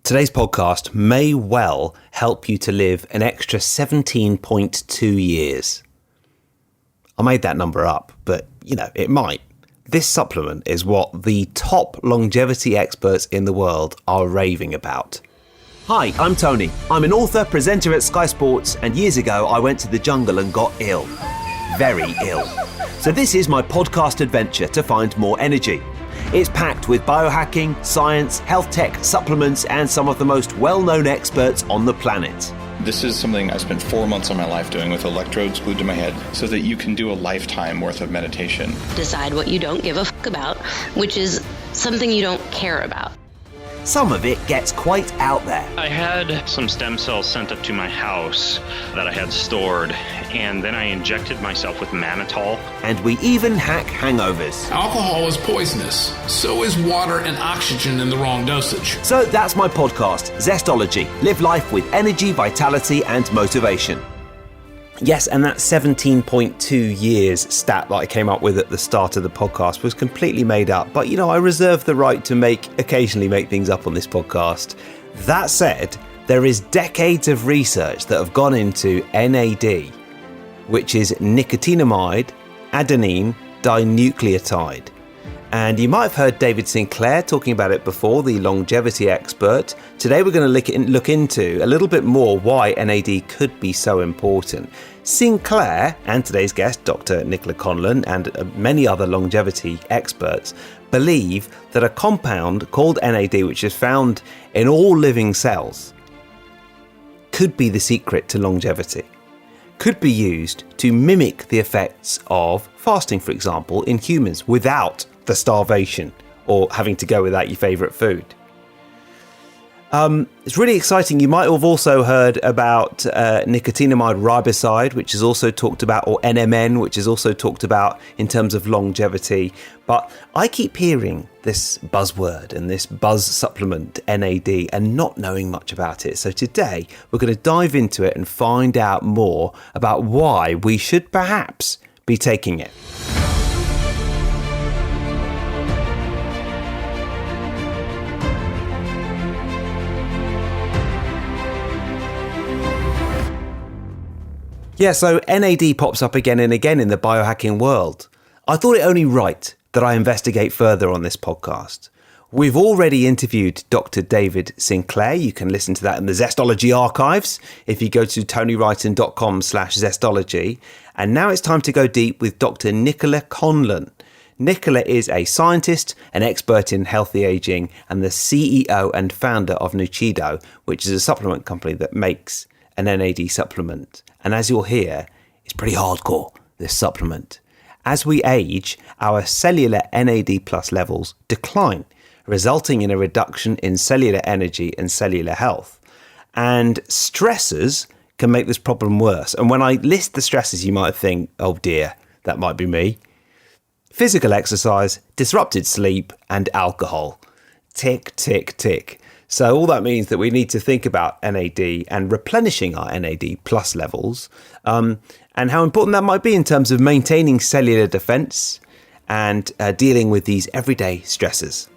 Today's podcast may well help you to live an extra 17.2 years. I made that number up, but it might. This supplement is what the top longevity experts in the world are raving about. Hi, I'm Tony. I'm an author, presenter at Sky Sports, and years ago I went to the jungle and got ill. Very ill. So this is my podcast adventure to find more energy. It's packed with biohacking, science, health tech, supplements, and some of the most well-known experts on the planet. This is something I spent 4 months of my life doing with electrodes glued to my head so that you can do a lifetime worth of meditation. Decide what you don't give a fuck about, which is something you don't care about. Some of it gets quite out there. I had some stem cells sent up to my house that I had stored, and then I injected myself with mannitol. And we even hack hangovers. Alcohol is poisonous. So is water and oxygen in the wrong dosage. So that's my podcast, Zestology. Live life with energy, vitality, and motivation. Yes, and that 17.2 years stat that I came up with at the start of the podcast was completely made up. But, I reserve the right to occasionally make things up on this podcast. That said, there is decades of research that have gone into NAD, which is nicotinamide adenine dinucleotide. And you might have heard David Sinclair talking about it before, the longevity expert. Today we're going to look into a little bit more why NAD could be so important. Sinclair and today's guest, Dr. Nichola Conlon, and many other longevity experts believe that a compound called NAD, which is found in all living cells, could be the secret to longevity. Could be used to mimic the effects of fasting, for example, in humans without the starvation or having to go without your favourite food. It's really exciting. You might have also heard about nicotinamide riboside, which is also talked about, or NMN, which is also talked about in terms of longevity. But I keep hearing this buzzword and this buzz supplement, NAD, and not knowing much about it. So today we're going to dive into it and find out more about why we should perhaps be taking it. Yeah, so NAD pops up again and again in the biohacking world. I thought it only right that I investigate further on this podcast. We've already interviewed Dr. David Sinclair. You can listen to that in the Zestology archives if you go to tonywrighton.com/zestology. And now it's time to go deep with Dr. Nichola Conlon. Nichola is a scientist, an expert in healthy aging, and the CEO and founder of Nuchido, which is a supplement company that makes an NAD supplement. And as you'll hear, it's pretty hardcore, this supplement. As we age, our cellular NAD plus levels decline, resulting in a reduction in cellular energy and cellular health. And stressors can make this problem worse. And when I list the stresses, you might think, oh dear, that might be me. Physical exercise, disrupted sleep, and alcohol. Tick, tick, tick. So all that means that we need to think about NAD and replenishing our NAD plus levels, and how important that might be in terms of maintaining cellular defense and dealing with these everyday stresses.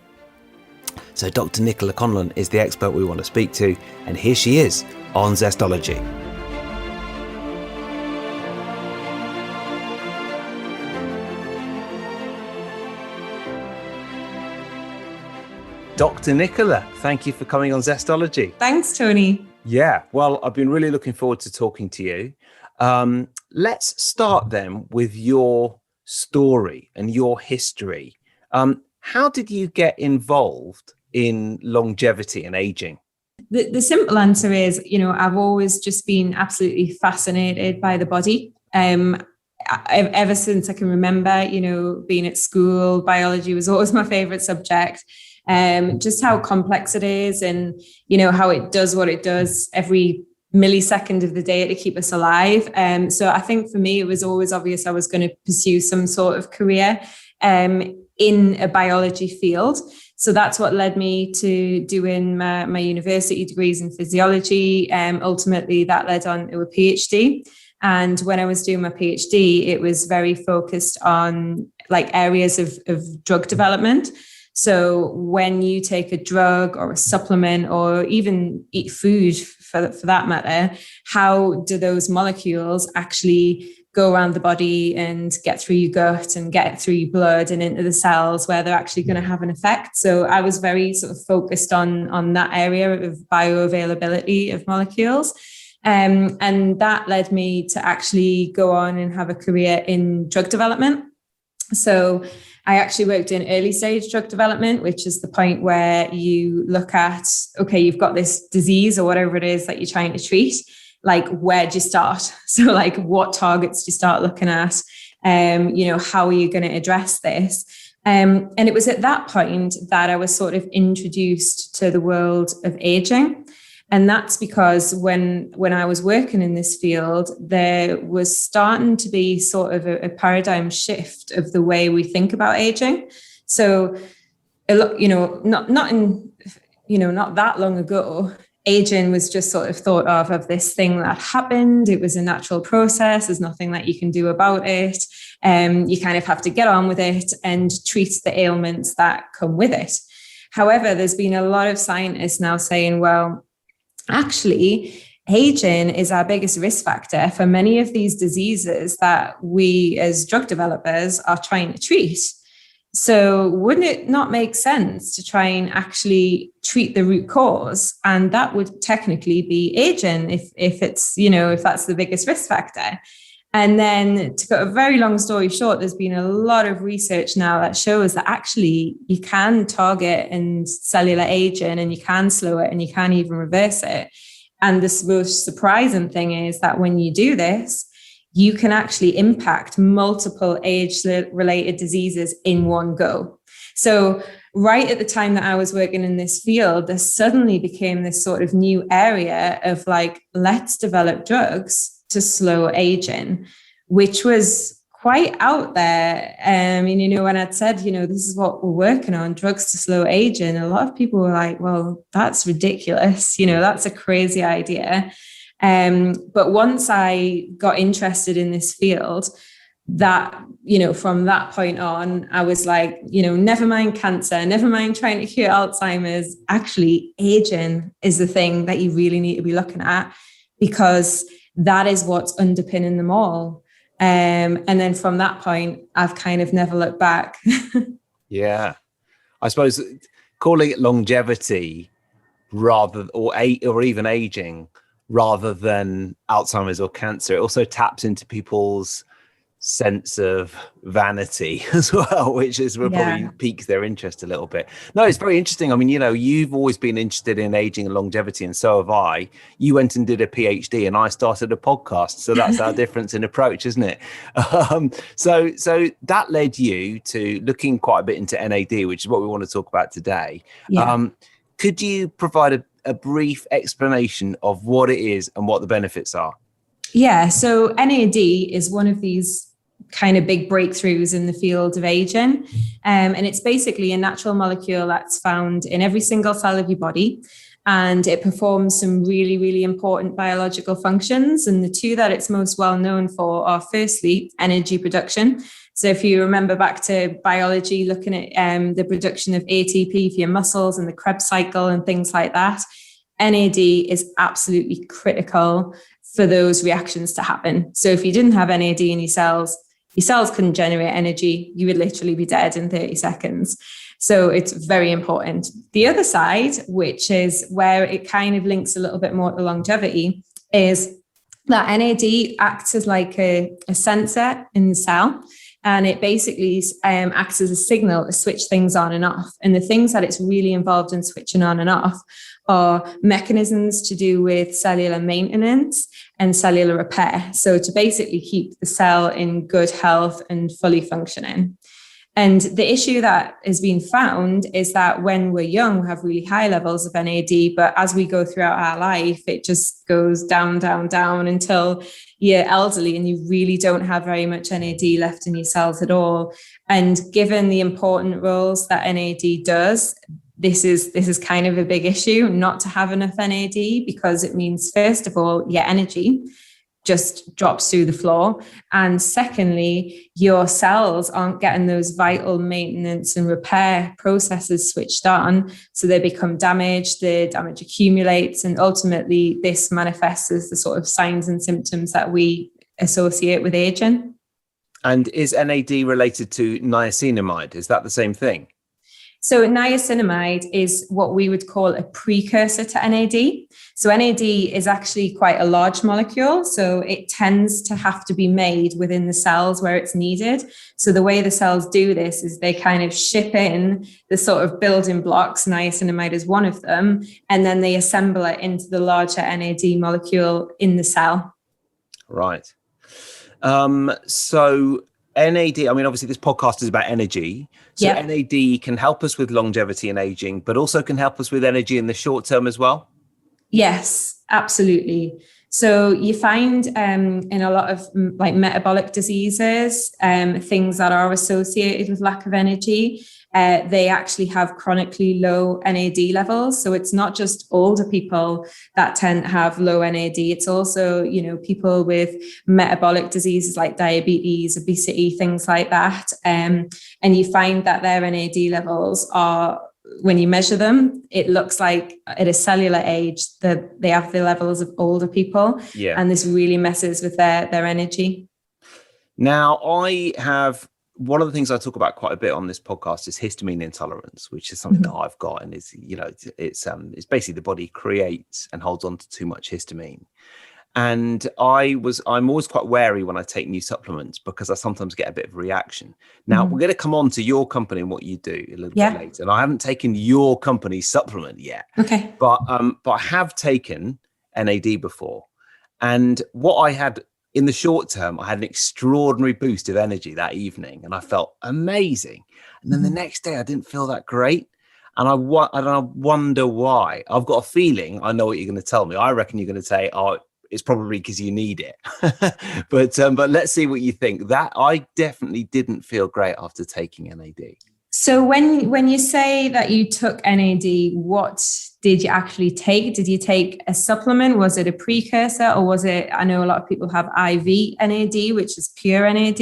So Dr. Nichola Conlon is the expert we want to speak to, and here she is on Zestology. Dr. Nichola, thank you for coming on Zestology. Thanks, Tony. Yeah, well, I've been really looking forward to talking to you. Let's start then with your story and your history. How did you get involved in longevity and aging? The simple answer is, I've always just been absolutely fascinated by the body. Ever since I can remember, being at school, biology was always my favorite subject. Just how complex it is and, how it does what it does every millisecond of the day to keep us alive. So I think for me, it was always obvious I was going to pursue some sort of career in a biology field. So that's what led me to doing my university degrees in physiology. Ultimately, that led on to a PhD. And when I was doing my PhD, it was very focused on like areas of drug development. So when you take a drug or a supplement or even eat food for that matter, how do those molecules actually go around the body and get through your gut and get through your blood and into the cells where they're actually going to have an effect? So I was very sort of focused on that area of bioavailability of molecules. And that led me to actually go on and have a career in drug development. So I actually worked in early stage drug development, which is the point where you look at, okay, you've got this disease or whatever it is that you're trying to treat. Like, where do you start? So like, what targets do you start looking at? How are you going to address this? And it was at that point that I was sort of introduced to the world of aging. And that's because when I was working in this field, there was starting to be sort of a paradigm shift of the way we think about aging. So, not that long ago, aging was just sort of thought of this thing that happened. It was a natural process. There's nothing that you can do about it. You kind of have to get on with it and treat the ailments that come with it. However, there's been a lot of scientists now saying, well, actually, aging is our biggest risk factor for many of these diseases that we as drug developers are trying to treat. So wouldn't it not make sense to try and actually treat the root cause? And that would technically be aging if that's the biggest risk factor. And then, to cut a very long story short, there's been a lot of research now that shows that actually you can target and cellular aging and you can slow it and you can even reverse it. And the most surprising thing is that when you do this, you can actually impact multiple age-related diseases in one go. So right at the time that I was working in this field, there suddenly became this sort of new area of like, let's develop drugs to slow aging, which was quite out there. When I'd said, this is what we're working on, drugs to slow aging, a lot of people were like, well, that's ridiculous. That's a crazy idea. But once I got interested in this field, that, from that point on, I was like, never mind cancer, never mind trying to cure Alzheimer's. Actually, aging is the thing that you really need to be looking at, because that is what's underpinning them all. And then from that point, I've kind of never looked back. Yeah. I suppose calling it longevity or even aging rather than Alzheimer's or cancer, it also taps into people's sense of vanity as well, which will probably pique their interest a little bit. No, it's very interesting. I mean, you've always been interested in aging and longevity, and so have I. You went and did a PhD and I started a podcast. So that's our difference in approach, isn't it? So that led you to looking quite a bit into NAD, which is what we want to talk about today. Yeah. Could you provide a brief explanation of what it is and what the benefits are? Yeah, so NAD is one of these kind of big breakthroughs in the field of aging. And it's basically a natural molecule that's found in every single cell of your body. And it performs some really, really important biological functions. And the two that it's most well known for are, firstly, energy production. So if you remember back to biology, looking at the production of ATP for your muscles and the Krebs cycle and things like that, NAD is absolutely critical for those reactions to happen. So if you didn't have NAD in your cells couldn't generate energy. You would literally be dead in 30 seconds. So it's very important. The other side, which is where it kind of links a little bit more to longevity, is that NAD acts as like a sensor in the cell. And it basically acts as a signal to switch things on and off. And the things that it's really involved in switching on and off are mechanisms to do with cellular maintenance and cellular repair. So to basically keep the cell in good health and fully functioning. And the issue that has been found is that when we're young, we have really high levels of NAD, but as we go throughout our life, it just goes down, down, down until you're elderly and you really don't have very much NAD left in your cells at all. And given the important roles that NAD does, this is kind of a big issue not to have enough NAD, because it means, first of all, your energy. just drops through the floor. And secondly, your cells aren't getting those vital maintenance and repair processes switched on. So they become damaged, the damage accumulates, and ultimately this manifests as the sort of signs and symptoms that we associate with aging. And is NAD related to niacinamide? Is that the same thing? So niacinamide is what we would call a precursor to NAD. So NAD is actually quite a large molecule. So it tends to have to be made within the cells where it's needed. So the way the cells do this is they kind of ship in the sort of building blocks. Niacinamide is one of them. And then they assemble it into the larger NAD molecule in the cell. Right. So NAD, I mean, obviously this podcast is about energy. So Yep. NAD can help us with longevity and aging, but also can help us with energy in the short term as well. Yes, absolutely. So you find in a lot of like metabolic diseases, things that are associated with lack of energy, they actually have chronically low NAD levels. So it's not just older people that tend to have low NAD. It's also, people with metabolic diseases like diabetes, obesity, things like that. And you find that their NAD levels are, when you measure them, it looks like at a cellular age that they have the levels of older people. Yeah. And this really messes with their energy. Now, one of the things I talk about quite a bit on this podcast is histamine intolerance, which is something that I've got, and it's basically the body creates and holds on to too much histamine. And I'm always quite wary when I take new supplements because I sometimes get a bit of a reaction. Now, we're going to come on to your company and what you do a little bit later. And I haven't taken your company's supplement yet. Okay. But I have taken NAD before. And what I had in the short term, I had an extraordinary boost of energy that evening and I felt amazing. And then the next day I didn't feel that great. And I wonder why. I've got a feeling I know what you're going to tell me. I reckon you're going to say, oh, it's probably because you need it. but let's see what you think. That I definitely didn't feel great after taking NAD. So when you say that you took NAD, what did you actually take? Did you take a supplement? Was it a precursor or was it, I know a lot of people have IV NAD, which is pure NAD.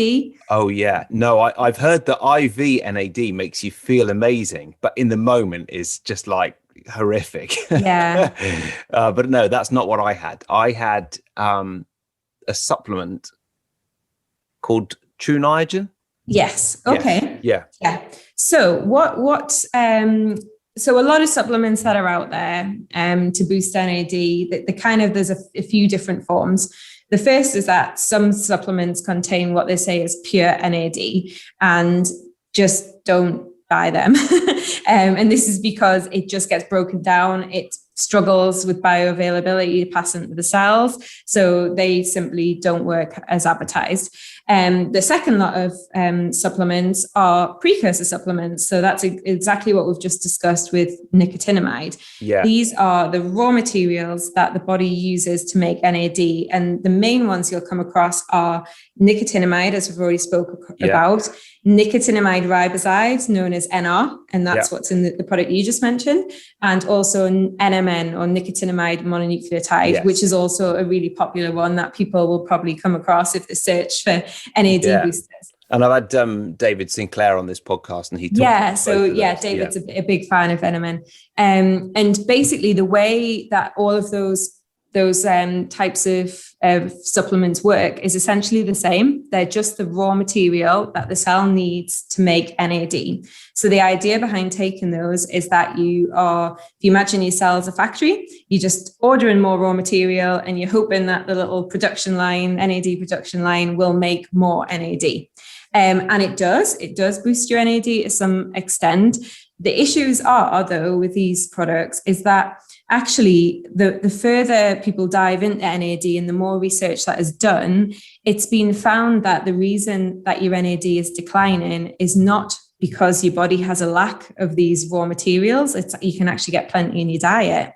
Oh yeah. No, I've heard that IV NAD makes you feel amazing, but in the moment is just like horrific. Yeah. But no, that's not what I had. I had a supplement called True Niagen. Yes. Okay. Yes. Yeah. So so a lot of supplements that are out there to boost NAD, there's a few different forms. The first is that some supplements contain what they say is pure NAD, and just don't buy them. And this is because it just gets broken down. It struggles with bioavailability to pass into the cells. So they simply don't work as advertised. The second lot of supplements are precursor supplements. So that's exactly what we've just discussed with nicotinamide. Yeah. These are the raw materials that the body uses to make NAD. And the main ones you'll come across are nicotinamide, as we've already spoken about, nicotinamide riboside, known as NR, and that's what's in the product you just mentioned, and also NMN, or nicotinamide mononucleotide, which is also a really popular one that people will probably come across if they search for NAD boosters. And I've had David Sinclair on this podcast, and he talked David's a big fan of NMN. And basically the way that all of those types of supplements work is essentially the same. They're just the raw material that the cell needs to make NAD. So the idea behind taking those is that if you imagine your cell as a factory, you're just ordering more raw material and you're hoping that the little NAD production line will make more NAD. And it does boost your NAD to some extent. The issues are, though, with these products is that actually the further people dive into NAD and the more research that is done, it's been found that the reason that your NAD is declining is not because your body has a lack of these raw materials. You can actually get plenty in your diet.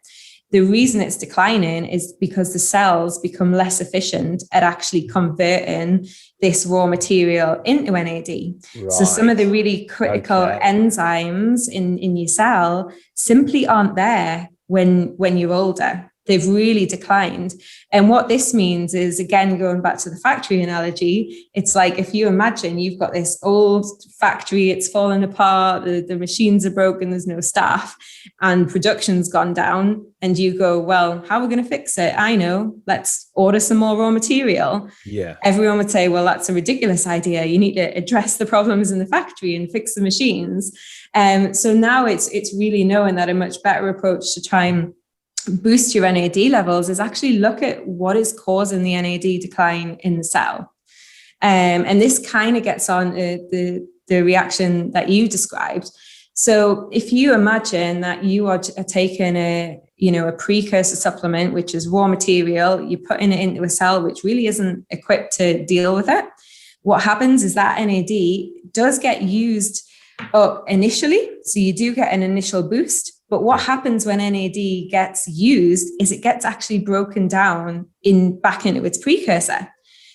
The reason it's declining is because the cells become less efficient at actually converting this raw material into NAD. Right. So some of the really critical enzymes in your cell simply aren't there when you're older. they've really declined. And what this means is, again, going back to the factory analogy, it's like if you imagine you've got this old factory, it's fallen apart, the machines are broken, there's no staff, and production's gone down, and you go, well, how are we going to fix it? I know, let's order some more raw material. Yeah. Everyone would say, well, that's a ridiculous idea. You need to address the problems in the factory and fix the machines. So now it's really knowing that a much better approach to try and boost your NAD levels is actually look at what is causing the NAD decline in the cell. And this kind of gets on the reaction that you described. So if you imagine that you are taking a precursor supplement, which is raw material, you're putting it into a cell which really isn't equipped to deal with it, what happens is that NAD does get used up initially. So you do get an initial boost. But what happens when NAD gets used is it gets actually broken down back into its precursor.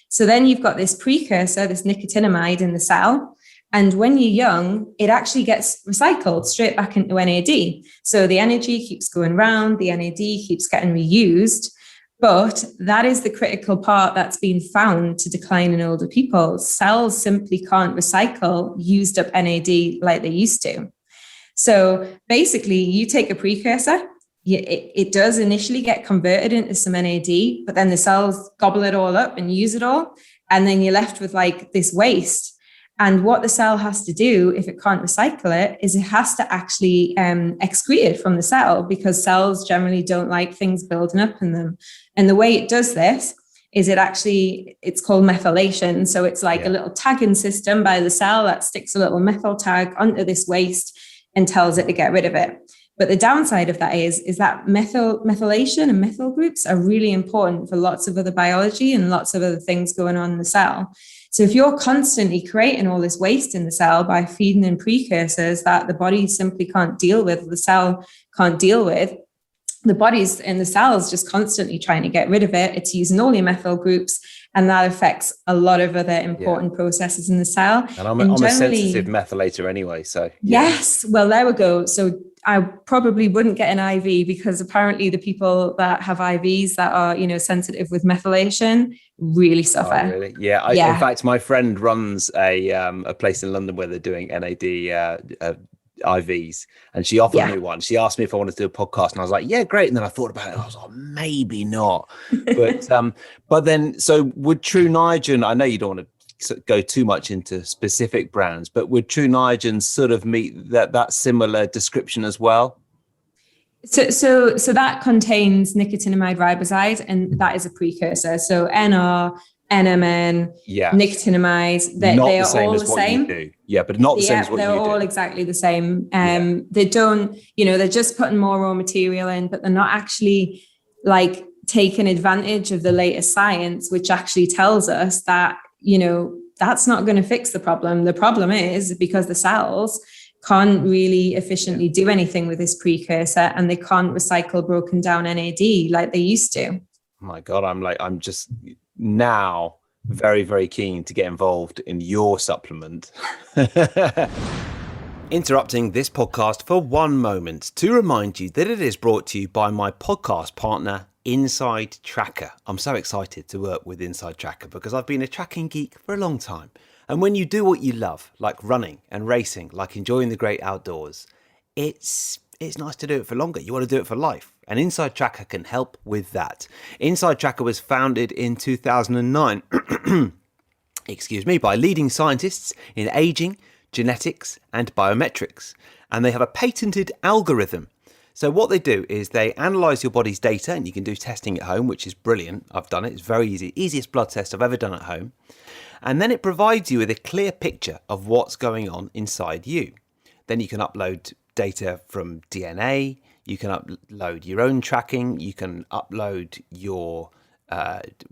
So then you've got this precursor, this nicotinamide in the cell. And when you're young, it actually gets recycled straight back into NAD. So the energy keeps going round, the NAD keeps getting reused. But that is the critical part that's been found to decline in older people. Cells simply can't recycle used up NAD like they used to. So basically, you take a precursor, it does initially get converted into some NAD, but then the cells gobble it all up and use it all. And then you're left with like this waste. And what the cell has to do, if it can't recycle it, is it has to actually excrete it from the cell, because cells generally don't like things building up in them. And the way it does this is it's called methylation. So it's like a little tagging system by the cell that sticks a little methyl tag onto this waste and tells it to get rid of it. But the downside of that is that methylation and methyl groups are really important for lots of other biology and lots of other things going on in the cell. So if you're constantly creating all this waste in the cell by feeding in precursors that the body simply can't deal with, the cell can't deal with, the body's and the cell's just constantly trying to get rid of it. It's using all your methyl groups, and that affects a lot of other important processes in the cell. And I'm a sensitive methylator anyway, so. Yes, well, there we go. So I probably wouldn't get an IV, because apparently the people that have IVs that are, sensitive with methylation really suffer. Oh, really? Yeah. In fact, my friend runs a place in London where they're doing NAD IVs, and she offered me one. She asked me if I wanted to do a podcast, and I was like, yeah, great. And then I thought about it, and I was like, maybe not. But then, so would True Niagen, I know you don't want to go too much into specific brands, but would True Niagen sort of meet that similar description as well? So that contains nicotinamide riboside, and that is a precursor. So NR, NMN, nicotinamide, they are all the same. Yeah, but not the same as what you do. They're all exactly the same. They don't, they're just putting more raw material in, but they're not actually like taking advantage of the latest science, which actually tells us that, that's not going to fix the problem. The problem is because the cells can't really efficiently do anything with this precursor, and they can't recycle broken down NAD like they used to. Oh my God, I'm just now very, very keen to get involved in your supplement. Interrupting this podcast for one moment to remind you that it is brought to you by my podcast partner, InsideTracker. I'm so excited to work with InsideTracker because I've been a tracking geek for a long time. And when you do what you love, like running and racing, like enjoying the great outdoors, it's nice to do it for longer. You want to do it for life. And InsideTracker can help with that. InsideTracker was founded in 2009, by leading scientists in aging, genetics, and biometrics. And they have a patented algorithm. So what they do is they analyze your body's data, and you can do testing at home, which is brilliant. I've done it. It's very easy. Easiest blood test I've ever done at home. And then it provides you with a clear picture of what's going on inside you. Then you can upload data from DNA, you can upload your own tracking, you can upload your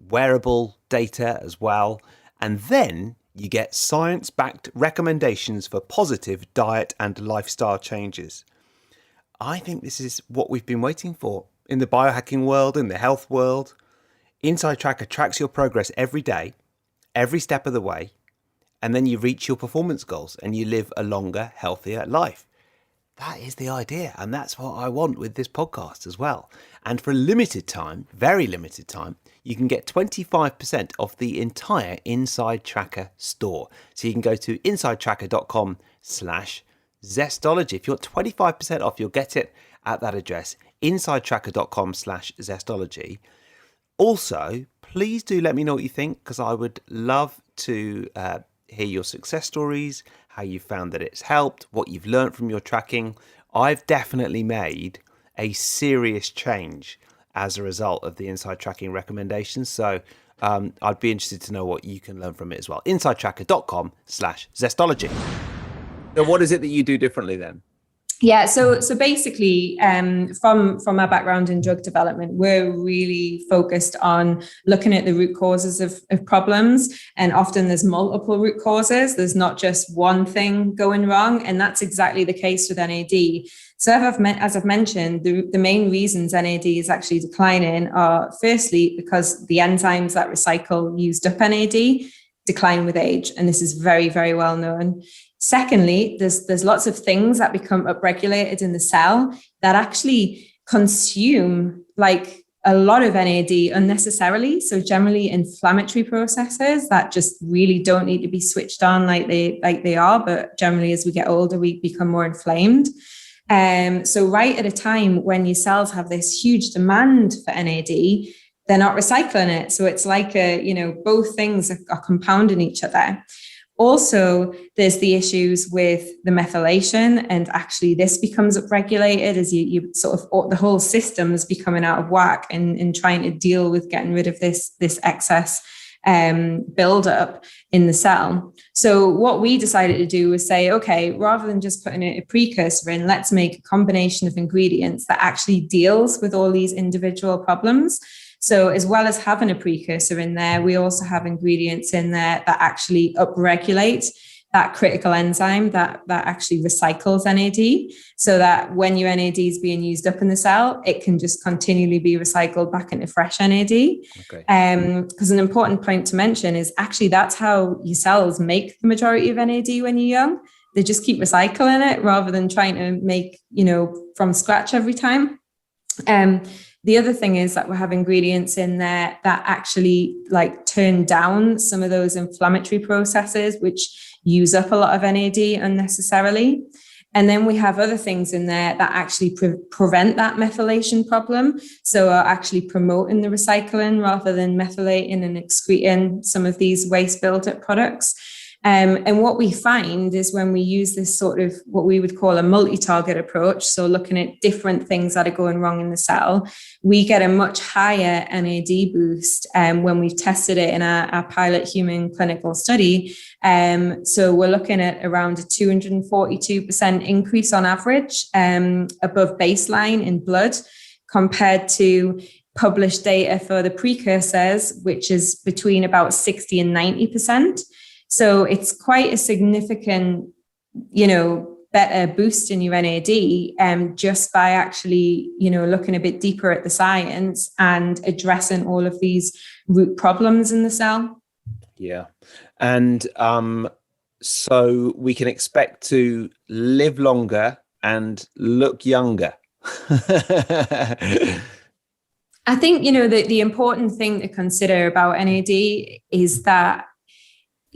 wearable data as well, and then you get science-backed recommendations for positive diet and lifestyle changes. I think this is what we've been waiting for in the biohacking world, in the health world. InsideTracker tracks your progress every day, every step of the way, and then you reach your performance goals and you live a longer, healthier life. That is the idea, and that's what I want with this podcast as well. And for a limited time, very limited time, you can get 25% off the entire InsideTracker store. So you can go to InsideTracker.com/Zestology. If you want 25% off, you'll get it at that address, InsideTracker.com/Zestology. Also, please do let me know what you think, because I would love to hear your success stories, how you found that it's helped, what you've learned from your tracking. I've definitely made a serious change as a result of the Inside Tracking recommendations. So I'd be interested to know what you can learn from it as well. InsideTracker.com/Zestology. So what is it that you do differently then? Yeah, so basically, from our background in drug development, we're really focused on looking at the root causes of problems, and often there's multiple root causes. There's not just one thing going wrong, and that's exactly the case with NAD. So as I've mentioned, the main reasons NAD is actually declining are firstly because the enzymes that recycle used up NAD decline with age, and this is very, very well known. Secondly, there's lots of things that become upregulated in the cell that actually consume like a lot of NAD unnecessarily. So generally inflammatory processes that just really don't need to be switched on like they are, but generally as we get older, we become more inflamed. So right at a time when your cells have this huge demand for NAD, they're not recycling it. So it's like both things are compounding each other. Also, there's the issues with the methylation, and actually this becomes upregulated as you sort of, the whole system is becoming out of whack and trying to deal with getting rid of this excess buildup in the cell. So what we decided to do was say, okay, rather than just putting a precursor in, let's make a combination of ingredients that actually deals with all these individual problems. So as well as having a precursor in there, we also have ingredients in there that actually upregulate that critical enzyme that actually recycles NAD, so that when your NAD is being used up in the cell, it can just continually be recycled back into fresh NAD. Okay. Because an important point to mention is actually that's how your cells make the majority of NAD when you're young. They just keep recycling it rather than trying to make, from scratch every time. The other thing is that we have ingredients in there that actually turn down some of those inflammatory processes, which use up a lot of NAD unnecessarily. And then we have other things in there that actually prevent that methylation problem. So are actually promoting the recycling rather than methylating and excreting some of these waste buildup products. And what we find is when we use this sort of what we would call a multi-target approach, so looking at different things that are going wrong in the cell, we get a much higher NAD boost when we've tested it in our pilot human clinical study. So we're looking at around a 242% increase on average above baseline in blood compared to published data for the precursors, which is between about 60 and 90%. So it's quite a significant, better boost in your NAD just by actually, looking a bit deeper at the science and addressing all of these root problems in the cell. Yeah. And so we can expect to live longer and look younger. I think, the important thing to consider about NAD is that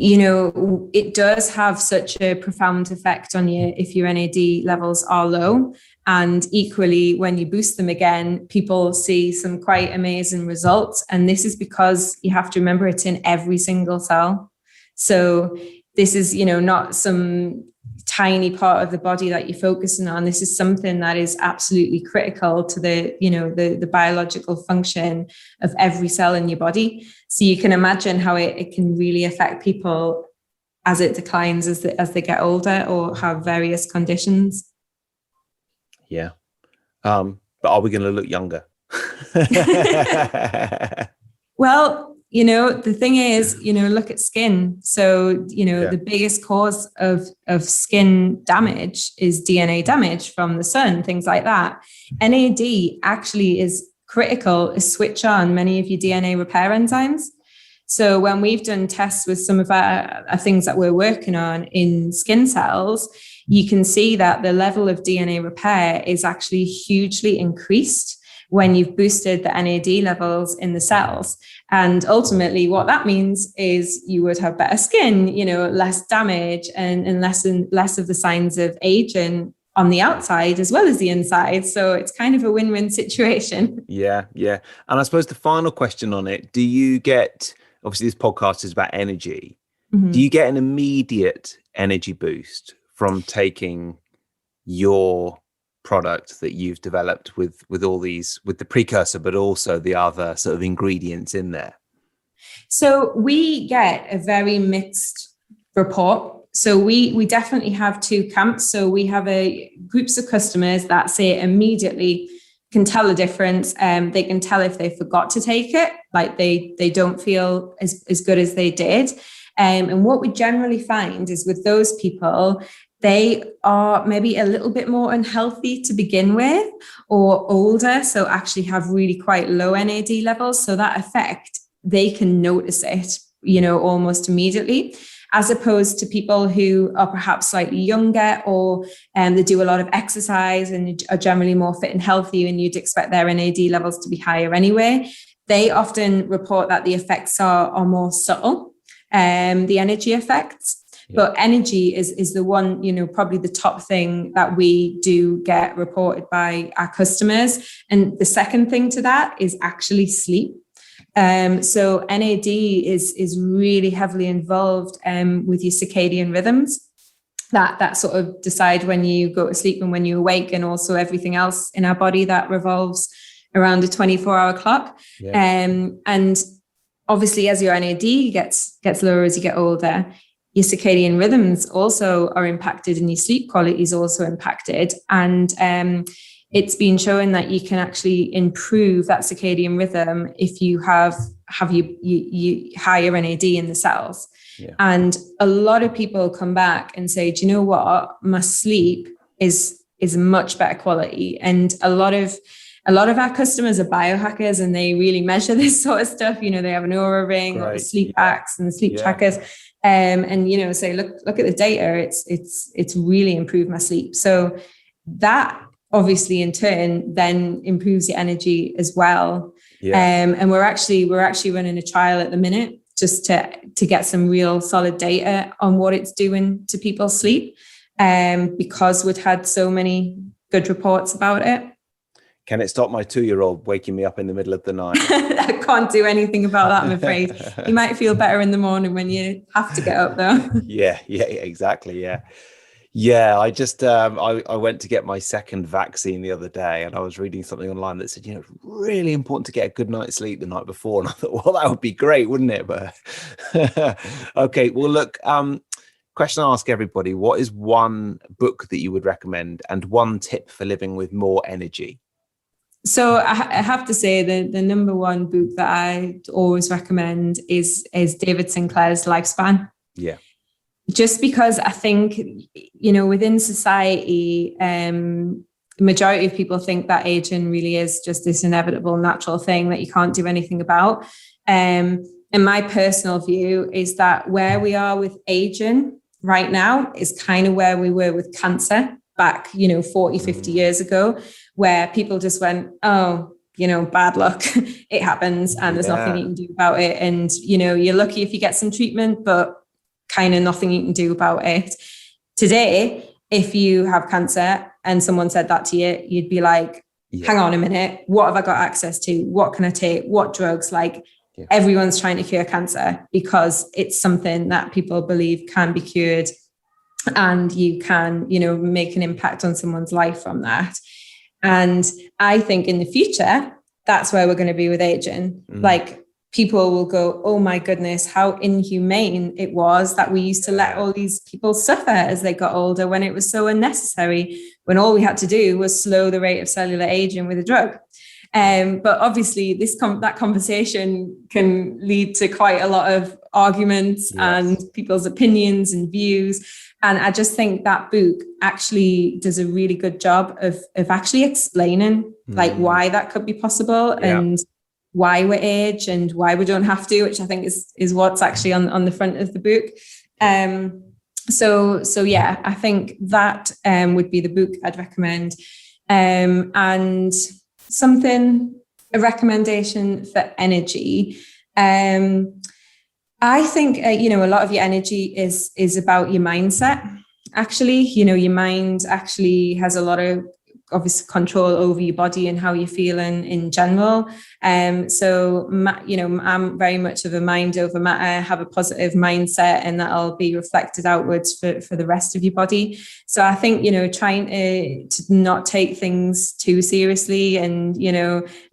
it does have such a profound effect on you if your NAD levels are low. And equally, when you boost them again, people see some quite amazing results. And this is because you have to remember it's in every single cell. So this is, not some tiny part of the body that you're focusing on. This is something that is absolutely critical to the biological function of every cell in your body. So you can imagine how it can really affect people as it declines as they get older or have various conditions. Yeah. But are we going to look younger? Well, the thing is, look at skin. So, the biggest cause of skin damage is DNA damage from the sun, things like that. NAD actually is critical to switch on many of your DNA repair enzymes. So when we've done tests with some of our things that we're working on in skin cells, you can see that the level of DNA repair is actually hugely increased when you've boosted the NAD levels in the cells. And ultimately what that means is you would have better skin, less damage and less of the signs of aging on the outside as well as the inside. So it's kind of a win-win situation. Yeah. And I suppose the final question on it, do you get, obviously this podcast is about energy, do you get an immediate energy boost from taking your product that you've developed with all these, with the precursor, but also the other sort of ingredients in there? So we get a very mixed report. So we definitely have two camps. So we have groups of customers that say immediately can tell the difference. They can tell if they forgot to take it, like they don't feel as good as they did. And what we generally find is with those people, they are maybe a little bit more unhealthy to begin with, or older, so actually have really quite low NAD levels. So that effect, they can notice it, almost immediately, as opposed to people who are perhaps slightly younger, or they do a lot of exercise and are generally more fit and healthy, and you'd expect their NAD levels to be higher anyway. They often report that the effects are more subtle, the energy effects. But energy is the one, probably the top thing that we do get reported by our customers. And the second thing to that is actually sleep. So NAD is really heavily involved with your circadian rhythms that sort of decide when you go to sleep and when you awake, and also everything else in our body that revolves around a 24-hour clock. And obviously, as your NAD gets lower as you get older, your circadian rhythms also are impacted, and your sleep quality is also impacted. And it's been shown that you can actually improve that circadian rhythm if you have you higher NAD in the cells. And a lot of people come back and say, do you know what? My sleep is much better quality. And a lot of our customers are biohackers, and they really measure this sort of stuff. They have an Aura ring or the sleep hacks and the sleep trackers. And say, look at the data. It's really improved my sleep. So that obviously in turn then improves your energy as well. And we're actually running a trial at the minute just to get some real solid data on what it's doing to people's sleep, because we've had so many good reports about it. Can it stop my 2-year-old waking me up in the middle of the night? I can't do anything about that, I'm afraid. You might feel better in the morning when you have to get up, though. Yeah, exactly. Yeah, I just I went to get my second vaccine the other day, and I was reading something online that said, it's really important to get a good night's sleep the night before. And I thought, well, that would be great, wouldn't it? But okay, well, look, question I ask everybody: what is one book that you would recommend, and one tip for living with more energy? So I have to say the number one book that I always recommend is David Sinclair's Lifespan. Yeah. Just because I think, within society, the majority of people think that aging really is just this inevitable natural thing that you can't do anything about. And my personal view is that where we are with aging right now is kind of where we were with cancer back, 40, 50 years ago, where people just went, oh, bad luck, it happens, and there's nothing you can do about it. And, you're lucky if you get some treatment, but kind of nothing you can do about it. Today, if you have cancer and someone said that to you, you'd be like, hang on a minute, what have I got access to? What can I take? What drugs? Everyone's trying to cure cancer because it's something that people believe can be cured, and you can, make an impact on someone's life from that. And I think in the future, that's where we're going to be with aging. People will go, oh my goodness, how inhumane it was that we used to let all these people suffer as they got older, when it was so unnecessary, when all we had to do was slow the rate of cellular aging with a drug. But obviously that conversation can lead to quite a lot of arguments and people's opinions and views. And I just think that book actually does a really good job of actually explaining why that could be possible and why we age and why we don't have to, which I think is what's actually on the front of the book. So yeah, I think that would be the book I'd recommend. And a recommendation for energy. I think, a lot of your energy is about your mindset. Actually, your mind actually has a lot of obviously control over your body and how you're feeling in general. So I'm very much of a mind over matter, have a positive mindset, and that'll be reflected outwards for the rest of your body. So I think, trying to not take things too seriously and,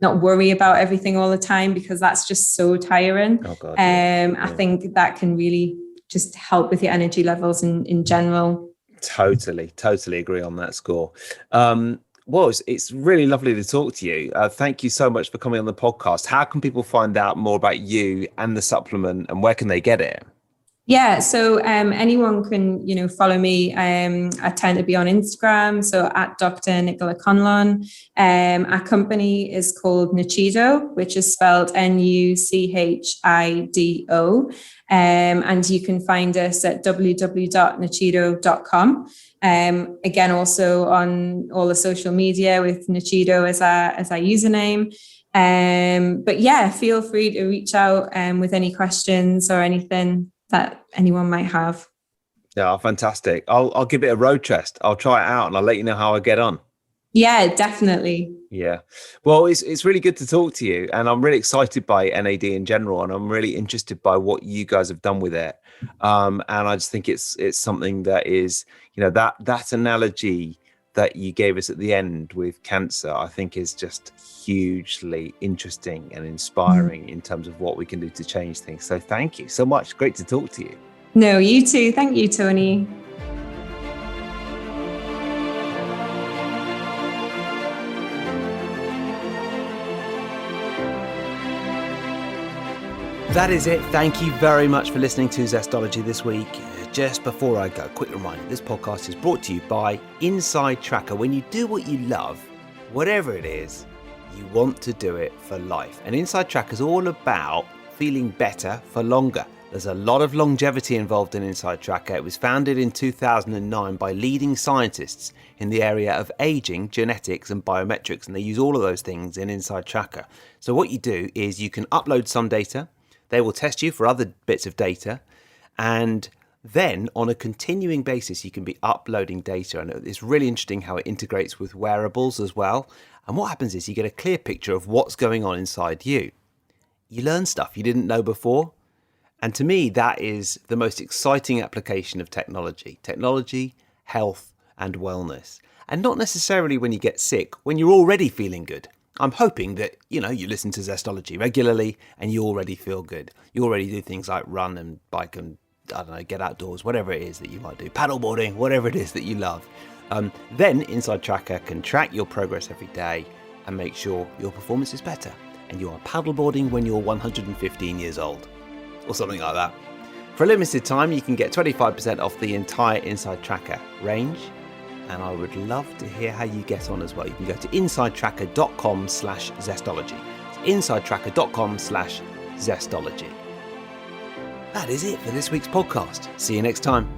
not worry about everything all the time, because that's just so tiring. Oh God, yeah. I think that can really just help with your energy levels in general. Totally agree on that score. Well, it's really lovely to talk to you. Thank you so much for coming on the podcast. How can people find out more about you and the supplement, and where can they get it? Yeah, so anyone can, follow me. I tend to be on Instagram, so at Dr. Nichola Conlon. Our company is called Nichido, which is spelled Nuchido. And you can find us at www.nichido.com. Again, also on all the social media with Nichido as our username. But yeah, feel free to reach out with any questions or anything that anyone might have. Yeah, fantastic. I'll give it a road test. I'll try it out and I'll let you know how I get on. Yeah, definitely. Yeah. Well, it's really good to talk to you, and I'm really excited by NAD in general, and I'm really interested by what you guys have done with it. And I just think it's something that is, that analogy that you gave us at the end with cancer, I think is just hugely interesting and inspiring in terms of what we can do to change things. So thank you so much. Great to talk to you. No, you too. Thank you, Tony. That is it. Thank you very much for listening to Zestology this week. Just before I go, quick reminder, this podcast is brought to you by InsideTracker. When you do what you love, whatever it is, you want to do it for life. And InsideTracker is all about feeling better for longer. There's a lot of longevity involved in InsideTracker. It was founded in 2009 by leading scientists in the area of aging, genetics and biometrics, and they use all of those things in InsideTracker. So what you do is you can upload some data, they will test you for other bits of data, and then on a continuing basis you can be uploading data, and it's really interesting how it integrates with wearables as well. And what happens is you get a clear picture of what's going on inside you. You learn stuff you didn't know before. And to me, that is the most exciting application of technology, health and wellness. And not necessarily when you get sick, when you're already feeling good. I'm hoping that, you listen to Zestology regularly and you already feel good. You already do things like run and bike and, get outdoors, whatever it is that you might do, paddleboarding, whatever it is that you love. Then InsideTracker can track your progress every day and make sure your performance is better. And you are paddleboarding when you're 115 years old. Or something like that. For a limited time, you can get 25% off the entire InsideTracker range. And I would love to hear how you get on as well. You can go to InsideTracker.com/Zestology. It's InsideTracker.com/Zestology. That is it for this week's podcast. See you next time.